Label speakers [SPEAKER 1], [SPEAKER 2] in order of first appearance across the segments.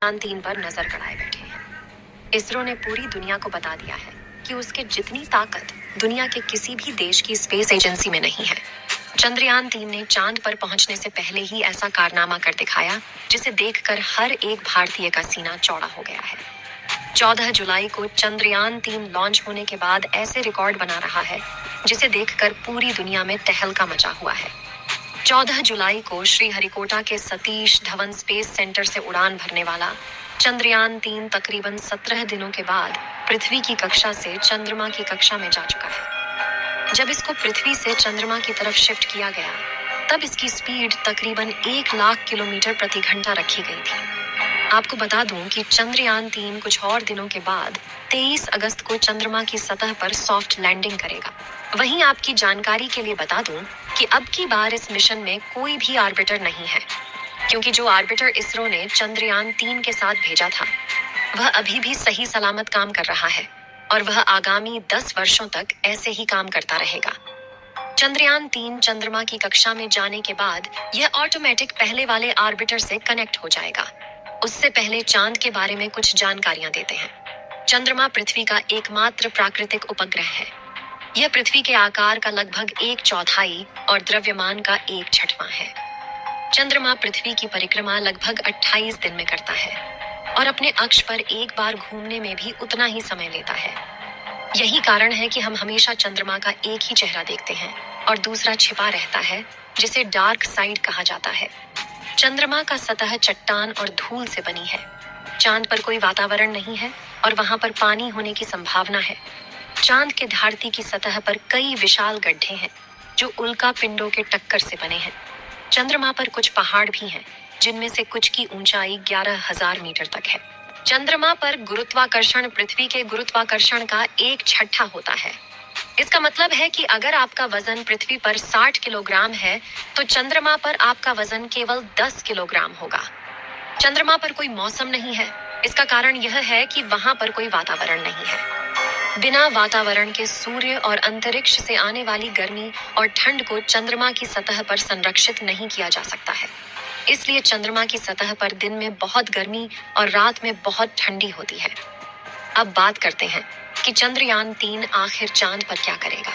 [SPEAKER 1] चंद्रयान 3 पर नजर गड़ाए बैठे हैं। इसरो ने पूरी दुनिया को बता दिया है कि उसके जितनी ताकत दुनिया के किसी भी देश की स्पेस एजेंसी में नहीं है। चंद्रयान 3 ने चांद पर पहुंचने से पहले ही ऐसा कारनामा कर दिखाया जिसे देखकर हर एक भारतीय का सीना चौड़ा हो गया है। 14 जुलाई को चंद्रयान 3 लॉन्च होने के बाद ऐसे रिकॉर्ड बना रहा है जिसे देखकर पूरी दुनिया में तहलका मचा हुआ है। 14 जुलाई को श्रीहरिकोटा के सतीश धवन स्पेस सेंटर से उड़ान भरने वाला चंद्रयान 3 तकरीबन 17 दिनों के बाद पृथ्वी की कक्षा से चंद्रमा की कक्षा में जा चुका है। जब इसको पृथ्वी से चंद्रमा की तरफ शिफ्ट किया गया, तब इसकी स्पीड तकरीबन 1 लाख किलोमीटर प्रति घंटा रखी गई थी। आपको बता दूं कि चंद्रयान 3 कुछ और दिनों के बाद 23 अगस्त को चंद्रमा की सतह पर सॉफ्ट लैंडिंग करेगा। वहीं आपकी जानकारी के लिए बता दूं कि अब की बार इस मिशन में कोई भी ऑर्बिटर नहीं है, क्योंकि जो ऑर्बिटर इसरो ने चंद्रयान 3 के साथ भेजा था, वह अभी भी सही सलामत काम कर रहा है और वह आगामी 10 वर्षों तक ऐसे ही काम करता रहेगा। चंद्रयान 3 चंद्रमा की कक्षा में जाने के बाद यह ऑटोमेटिक पहले वाले ऑर्बिटर से कनेक्ट हो जाएगा। उससे पहले चांद के बारे में कुछ जानकारियां देते हैं। चंद्रमा पृथ्वी का एकमात्र प्राकृतिक उपग्रह है। यह पृथ्वी के आकार का लगभग 1/4 और द्रव्यमान का 1/6 है। चंद्रमा पृथ्वी की परिक्रमा लगभग 28 दिन में करता है और अपने अक्ष पर एक बार घूमने में भी उतना ही समय लेता है। यही कारण है कि हम हमेशा चंद्रमा का एक ही चेहरा देखते हैं और दूसरा छिपा रहता है, जिसे डार्क साइड कहा जाता है। चंद्रमा का सतह चट्टान और धूल से बनी है। चांद पर कोई वातावरण नहीं है और वहां पर पानी होने की संभावना है। चांद के धरती की सतह पर कई विशाल गड्ढे हैं जो उल्का पिंडों के टक्कर से बने हैं। चंद्रमा पर कुछ पहाड़ भी हैं, जिनमें से कुछ की ऊंचाई 11,000 मीटर तक है। चंद्रमा पर गुरुत्वाकर्षण पृथ्वी के गुरुत्वाकर्षण का 1/6 होता है। इसका मतलब है कि अगर आपका वजन पृथ्वी पर 60 किलोग्राम है, तो चंद्रमा पर आपका वजन केवल 10 किलोग्राम होगा। चंद्रमा पर कोई मौसम नहीं है। इसका कारण यह है कि वहां पर कोई वातावरण नहीं है। बिना वातावरण के सूर्य और अंतरिक्ष से आने वाली गर्मी और ठंड को चंद्रमा की सतह पर संरक्षित नहीं किया जा सकता है। इसलिए चंद्रमा की सतह पर दिन में बहुत गर्मी और रात में बहुत ठंडी होती है। अब बात करते हैं कि चंद्रयान 3 आखिर चांद पर क्या करेगा।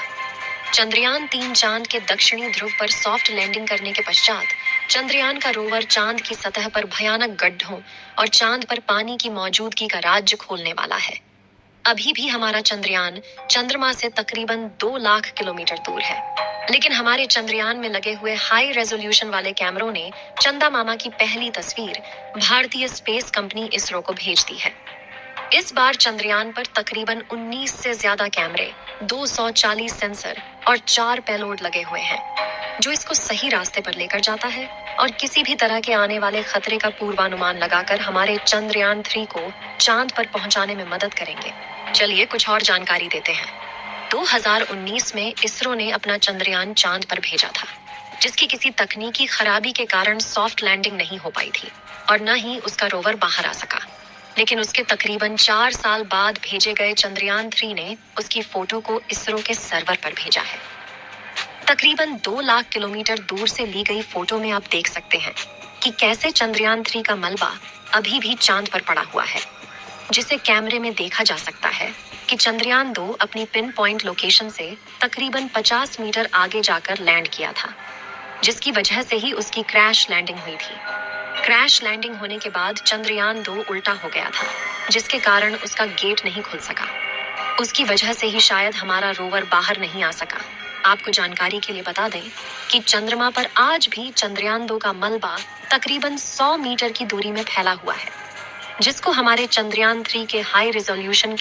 [SPEAKER 1] चंद्रयान 3 चांद के दक्षिणी ध्रुव पर सॉफ्ट लैंडिंग करने के पश्चात चंद्रयान का रोवर चांद की सतह पर भयानक गड्ढों और चांद पर पानी की मौजूदगी का राज्य खोलने वाला है। अभी भी हमारा चंद्रयान चंद्रमा से तकरीबन 2 लाख किलोमीटर दूर है, लेकिन हमारे चंद्रयान में लगे हुए हाई रेजोल्यूशन वाले कैमरों ने चंदा मामा की पहली तस्वीर भारतीय स्पेस कंपनी इसरो को भेज दी है। इस बार चंद्रयान पर तकरीबन 19 से ज्यादा कैमरे, 240 सेंसर और 4 पेलोड लगे हुए हैं, जो इसको सही रास्ते पर लेकर जाता है और किसी भी तरह के आने वाले खतरे का पूर्वानुमान लगाकर हमारे चंद्रयान 3 को चांद पर पहुंचाने में मदद करेंगे। चलिए कुछ और जानकारी देते हैं। 2019 में इसरो ने अपना चंद्रयान चांद पर भेजा था, जिसकी किसी तकनीकी खराबी के कारण सॉफ्ट लैंडिंग नहीं हो पाई थी और न ही उसका रोवर बाहर आ सका। लेकिन उसके तकरीबन 4 साल बाद भेजे गए चंद्रयान 3 ने उसकी फोटो को इसरो के सर्वर पर भेजा है। तकरीबन 2 लाख किलोमीटर दूर से ली गई फोटो में आप देख सकते हैं कि कैसे चंद्रयान 3 का मलबा अभी भी चांद पर पड़ा हुआ है, जिसे कैमरे में देखा जा सकता है कि चंद्रयान 2 अपनी पिन पॉइंट लोकेशन से तकरीबन 50 मीटर आगे जाकर लैंड किया था, जिसकी वजह से ही उसकी क्रैश लैंडिंग हुई थी। क्रैश लैंडिंग होने के बाद चंद्रयान 2 उल्टा हो गया था, जिसके कारण उसका गेट नहीं खुल सका। उसकी वजह से ही शायद हमारा रोवर बाहर नहीं आ सका। आपको जानकारी के लिए बता दें कि चंद्रमा पर आज भी चंद्रयान 2 का मलबा तकरीबन 100 मीटर की दूरी में फैला हुआ है, जिसको हमारे चंद्रयान 3 के हाई रेजोल्यूशन